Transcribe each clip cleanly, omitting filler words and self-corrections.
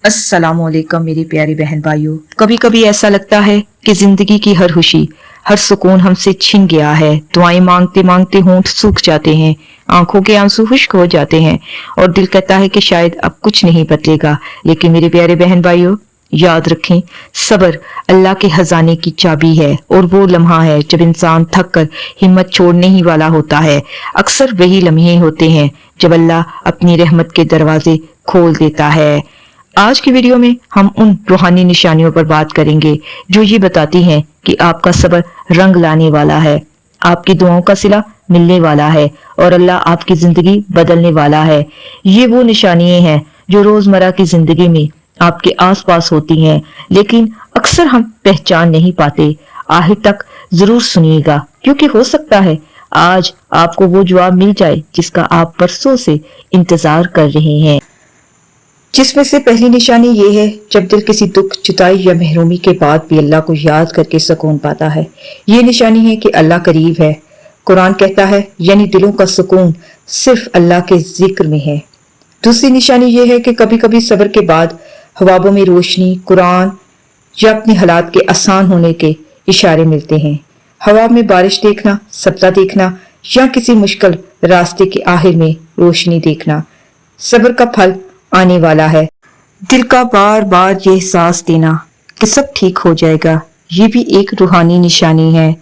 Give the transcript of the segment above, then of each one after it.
अस्सलामुअलैकुम मेरी प्यारी बहन भाइयों। कभी कभी ऐसा लगता है कि जिंदगी की हर खुशी, हर सुकून हमसे छिन गया है। दुआएं मांगते मांगते होंठ सूख जाते हैं, आंखों के आंसू खुश्क हो जाते हैं और दिल कहता है कि शायद अब कुछ नहीं बदलेगा। लेकिन मेरे प्यारे बहन भाइयों, याद रखें, सब्र अल्लाह के खजाने की चाबी है और वो लम्हा है जब इंसान थक कर हिम्मत छोड़ने ही वाला होता है। अक्सर वही लम्हे होते हैं जब अल्लाह अपनी रहमत के दरवाजे खोल देता है। आज की वीडियो में हम उन रूहानी निशानियों पर बात करेंगे जो ये बताती हैं कि आपका सब्र रंग लाने वाला है, आपकी दुआओं का सिला मिलने वाला है और अल्लाह आपकी जिंदगी बदलने वाला है। ये वो निशानियां हैं जो रोजमर्रा की जिंदगी में आपके आसपास होती हैं, लेकिन अक्सर हम पहचान नहीं पाते। आखिर तक जरूर सुनिएगा, क्योंकि हो सकता है आज आपको वो जवाब मिल जाए जिसका आप बरसों से इंतजार कर रहे हैं। जिसमें से पहली निशानी ये है जब दिल किसी दुख, जुदाई या महरूमी के बाद भी अल्लाह को याद करके सुकून पाता है। ये निशानी है कि अल्लाह करीब है। कुरान कहता है यानी दिलों का सुकून सिर्फ अल्लाह के जिक्र में है। दूसरी निशानी ये है कि कभी कभी सब्र के बाद ख्वाबों में रोशनी, कुरान या अपने हालात के आसान होने के इशारे मिलते हैं। हवा में बारिश देखना, सब्जा देखना या किसी मुश्किल रास्ते के आखिर में रोशनी देखना, सब्र का फल आने वाला है। दिल का बार बार ये एहसास देना कि सब ठीक हो जाएगा, ये भी एक रूहानी निशानी है।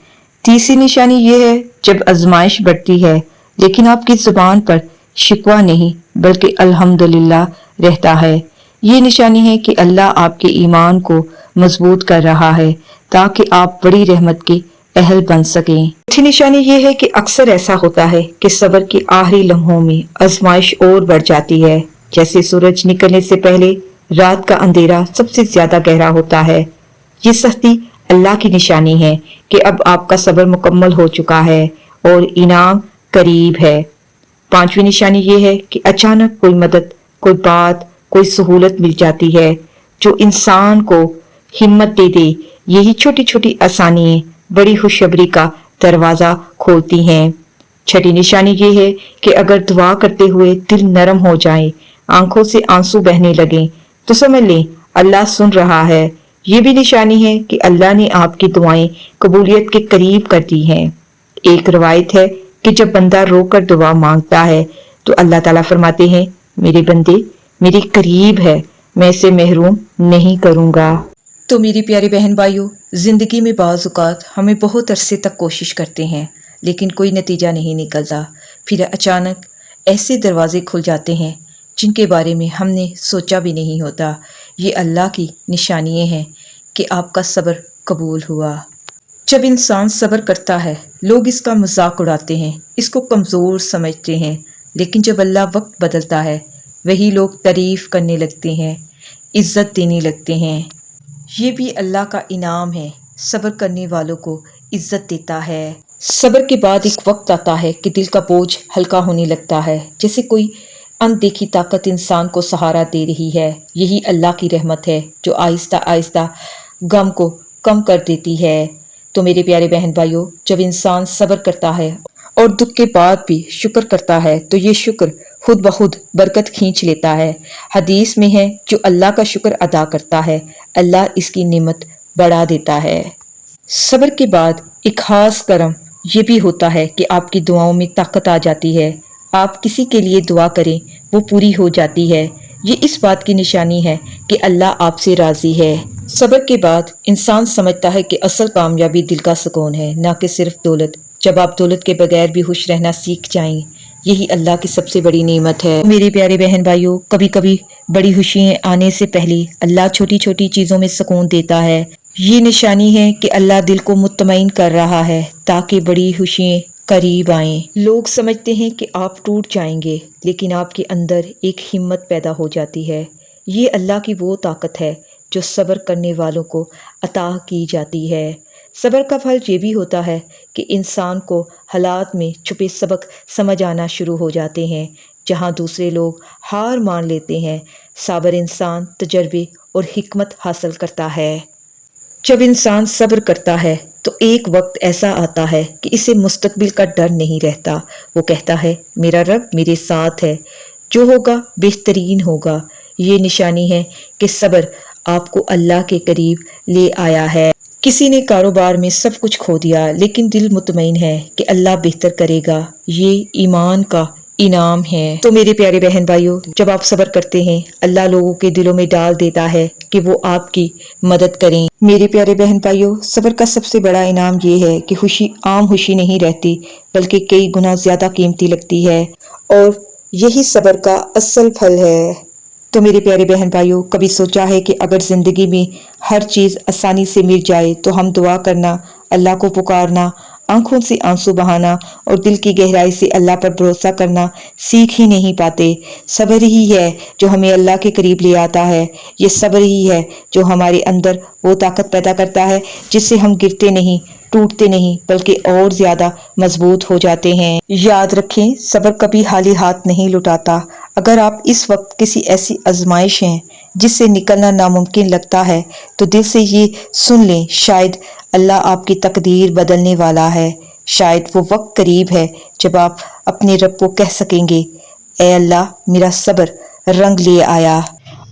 तीसरी निशानी ये है जब आजमाइश बढ़ती है लेकिन आपकी जुबान पर शिकवा नहीं बल्कि अल्हम्दुलिल्लाह रहता है। ये निशानी है कि अल्लाह आपके ईमान को मजबूत कर रहा है ताकि आप बड़ी रहमत के अहल बन सकें। चौथी निशानी ये है कि अक्सर ऐसा होता है कि सब्र के आखिरी लम्हों में आजमाइश और बढ़ जाती है। जैसे सूरज निकलने से पहले रात का अंधेरा सबसे ज्यादा गहरा होता है। ये सख्ती अल्लाह की निशानी है कि अब आपका सब्र मुकम्मल हो चुका है और इनाम करीब है। पांचवी निशानी ये है कि अचानक कोई मदद, कोई बात, कोई सहूलत मिल जाती है जो इंसान को हिम्मत दे दे। यही छोटी छोटी आसानियां बड़ी खुशखबरी का दरवाजा खोलती हैं। छठी निशानी ये है कि अगर दुआ करते हुए दिल नरम हो जाए, आंखों से आंसू बहने लगे, तो समझ लें अल्लाह सुन रहा है। ये भी निशानी है कि अल्लाह ने आपकी दुआएं कबूलियत के करीब कर दी हैं। एक रवायत है कि जब बंदा रोकर दुआ मांगता है तो अल्लाह ताला फरमाते हैं, मेरे बंदे मेरे करीब है, मैं इसे महरूम नहीं करूंगा। तो मेरी प्यारी बहन भाइयों, जिंदगी में बाज़ औक़ात हमें बहुत अरसे तक कोशिश करते हैं लेकिन कोई नतीजा नहीं निकलता। फिर अचानक ऐसे दरवाजे खुल जाते हैं जिनके बारे में हमने सोचा भी नहीं होता। ये अल्लाह की निशानियाँ हैं कि आपका सब्र कबूल हुआ। जब इंसान सब्र करता है लोग इसका मजाक उड़ाते हैं, इसको कमज़ोर समझते हैं, लेकिन जब अल्लाह वक्त बदलता है वही लोग तारीफ़ करने लगते हैं, इज़्ज़त देने लगते हैं। ये भी अल्लाह का इनाम है, सब्र करने वालों को इज़्ज़त देता है। सब्र के बाद एक वक्त आता है कि दिल का बोझ हल्का होने लगता है, जैसे कोई अनदेखी ताकत इंसान को सहारा दे रही है। यही अल्लाह की रहमत है जो आहिस्ता आहिस्ता गम को कम कर देती है। तो मेरे प्यारे बहन भाइयों, जब इंसान सब्र करता है और दुख के बाद भी शुक्र करता है तो ये शुक्र खुद ब खुद बरकत खींच लेता है। हदीस में है, जो अल्लाह का शुक्र अदा करता है अल्लाह इसकी नेमत बढ़ा देता है। सब्र के बाद एक खास करम ये भी होता है कि आपकी दुआओं में ताकत आ जाती है। आप किसी के लिए दुआ करें वो पूरी हो जाती है। ये इस बात की निशानी है कि अल्लाह आपसे राजी है। सब्र के बाद इंसान समझता है कि असल कामयाबी दिल का सुकून है, ना कि सिर्फ दौलत। जब आप दौलत के बगैर भी खुश रहना सीख जाएं, यही अल्लाह की सबसे बड़ी नेमत है। मेरे प्यारे बहन भाइयों, कभी कभी बड़ी खुशियाँ आने से पहले अल्लाह छोटी छोटी चीज़ों में सुकून देता है। ये निशानी है कि अल्लाह दिल को मुतमईन कर रहा है ताकि बड़ी खुशियाँ करीब आएं। लोग समझते हैं कि आप टूट जाएंगे, लेकिन आपके अंदर एक हिम्मत पैदा हो जाती है। ये अल्लाह की वो ताकत है जो सब्र करने वालों को अता की जाती है। सब्र का फल ये भी होता है कि इंसान को हालात में छुपे सबक समझ आना शुरू हो जाते हैं। जहाँ दूसरे लोग हार मान लेते हैं, साबर इंसान तजर्बे और हिकमत हासिल करता है। जब इंसान सब्र करता है तो एक वक्त ऐसा आता है कि इसे मुस्तकबिल का डर नहीं रहता। वो कहता है, मेरा रब मेरे साथ है, जो होगा बेहतरीन होगा। یہ نشانی ہے کہ صبر آپ کو اللہ کے قریب لے آیا ہے۔ کسی نے کاروبار میں سب کچھ کھو دیا لیکن دل مطمئن ہے کہ اللہ بہتر کرے گا، یہ ایمان کا انعام ہے۔ تو میرے پیارے بہن بھائیوں، جب آپ صبر کرتے ہیں اللہ لوگوں کے دلوں میں ڈال دیتا ہے کہ وہ آپ کی مدد کریں۔ میرے پیارے بہن بھائیوں، صبر کا سب سے بڑا انعام یہ ہے کہ خوشی عام خوشی نہیں رہتی بلکہ کئی گنا زیادہ قیمتی لگتی ہے، اور یہی صبر کا اصل پھل ہے۔ تو میرے پیارے بہن بھائیوں، کبھی سوچا ہے کہ اگر زندگی میں ہر چیز آسانی سے مل جائے تو ہم دعا کرنا، اللہ کو پکارنا، آنکھوں سے آنسو بہانا اور دل کی گہرائی سے اللہ پر بھروسہ کرنا سیکھ ہی نہیں پاتے۔ صبر ہی ہے جو ہمیں اللہ کے قریب لے آتا ہے۔ یہ صبر ہی ہے جو ہمارے اندر وہ طاقت پیدا کرتا ہے جس سے ہم گرتے نہیں، ٹوٹتے نہیں بلکہ اور زیادہ مضبوط ہو جاتے ہیں۔ یاد رکھیں، صبر کبھی خالی ہاتھ نہیں لوٹاتا۔ اگر آپ اس وقت کسی ایسی آزمائش ہیں جس سے نکلنا ناممکن لگتا ہے تو دل سے یہ سن لیں، شاید اللہ آپ کی تقدیر بدلنے والا ہے۔ شاید وہ وقت قریب ہے جب آپ اپنے رب کو کہہ سکیں گے، اے اللہ میرا صبر رنگ لے آیا۔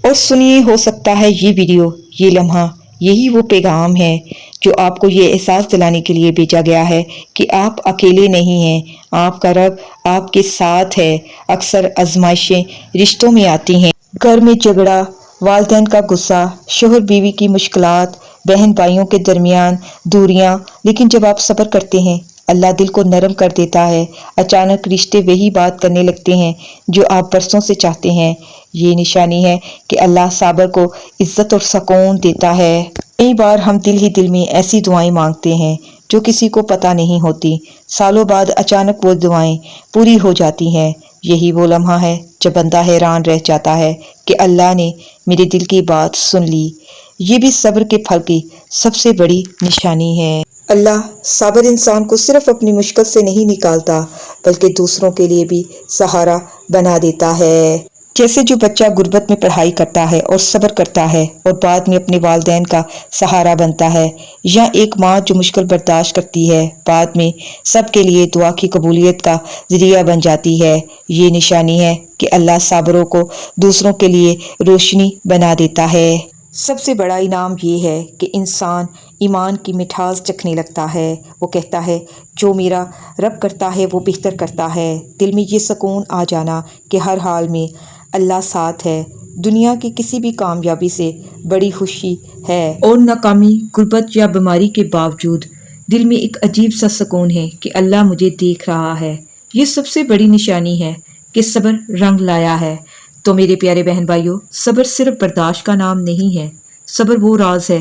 اور سنیے، ہو سکتا ہے یہ ویڈیو، یہ لمحہ، یہی وہ پیغام ہے جو آپ کو یہ احساس دلانے کے لیے بھیجا گیا ہے کہ آپ اکیلے نہیں ہیں، آپ کا رب آپ کے ساتھ ہے۔ اکثر آزمائشیں رشتوں میں آتی ہیں، گھر میں جھگڑا، والدین کا غصہ، شوہر بیوی کی مشکلات، بہن بھائیوں کے درمیان دوریاں، لیکن جب آپ صبر کرتے ہیں اللہ دل کو نرم کر دیتا ہے۔ اچانک رشتے وہی بات کرنے لگتے ہیں جو آپ برسوں سے چاہتے ہیں۔ یہ نشانی ہے کہ اللہ صابر کو عزت اور سکون دیتا ہے۔ کئی بار ہم دل ہی دل میں ایسی دعائیں مانگتے ہیں جو کسی کو پتہ نہیں ہوتی، سالوں بعد اچانک وہ دعائیں پوری ہو جاتی ہیں۔ یہی وہ لمحہ ہے جب بندہ حیران رہ جاتا ہے کہ اللہ نے میرے دل کی بات سن لی۔ یہ بھی صبر کے پھل کی سب سے بڑی نشانی ہے۔ اللہ صابر انسان کو صرف اپنی مشکل سے نہیں نکالتا بلکہ دوسروں کے لیے بھی سہارا بنا دیتا ہے۔ جیسے جو بچہ غربت میں پڑھائی کرتا ہے اور صبر کرتا ہے اور بعد میں اپنے والدین کا سہارا بنتا ہے، یا ایک ماں جو مشکل برداشت کرتی ہے بعد میں سب کے لیے دعا کی قبولیت کا ذریعہ بن جاتی ہے۔ یہ نشانی ہے کہ اللہ صابروں کو دوسروں کے لیے روشنی بنا دیتا ہے۔ سب سے بڑا انعام یہ ہے کہ انسان ایمان کی مٹھاس چکھنے لگتا ہے۔ وہ کہتا ہے جو میرا رب کرتا ہے وہ بہتر کرتا ہے۔ دل میں یہ سکون آ جانا کہ ہر حال میں اللہ ساتھ ہے، دنیا کی کسی بھی کامیابی سے بڑی خوشی ہے۔ اور ناکامی، غربت یا بیماری کے باوجود دل میں ایک عجیب سا سکون ہے کہ اللہ مجھے دیکھ رہا ہے۔ یہ سب سے بڑی نشانی ہے کہ صبر رنگ لایا ہے۔ تو میرے پیارے بہن بھائیوں، صبر صرف برداشت کا نام نہیں ہے، صبر وہ راز ہے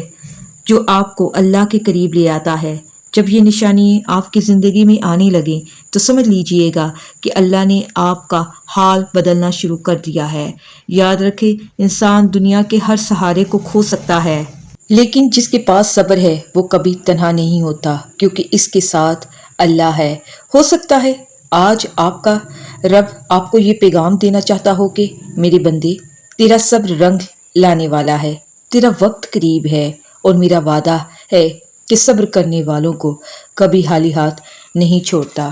جو آپ کو اللہ کے قریب لے آتا ہے۔ جب یہ نشانی آپ کی زندگی میں آنے لگیں تو سمجھ لیجئے گا کہ اللہ نے آپ کا حال بدلنا شروع کر دیا ہے۔ یاد رکھیں، انسان دنیا کے ہر سہارے کو کھو سکتا ہے، لیکن جس کے پاس صبر ہے وہ کبھی تنہا نہیں ہوتا، کیونکہ اس کے ساتھ اللہ ہے۔ ہو سکتا ہے آج آپ کا رب آپ کو یہ پیغام دینا چاہتا ہو کہ میرے بندے، تیرا صبر رنگ لانے والا ہے، تیرا وقت قریب ہے، اور میرا وعدہ ہے کہ صبر کرنے والوں کو کبھی خالی ہاتھ نہیں چھوڑتا۔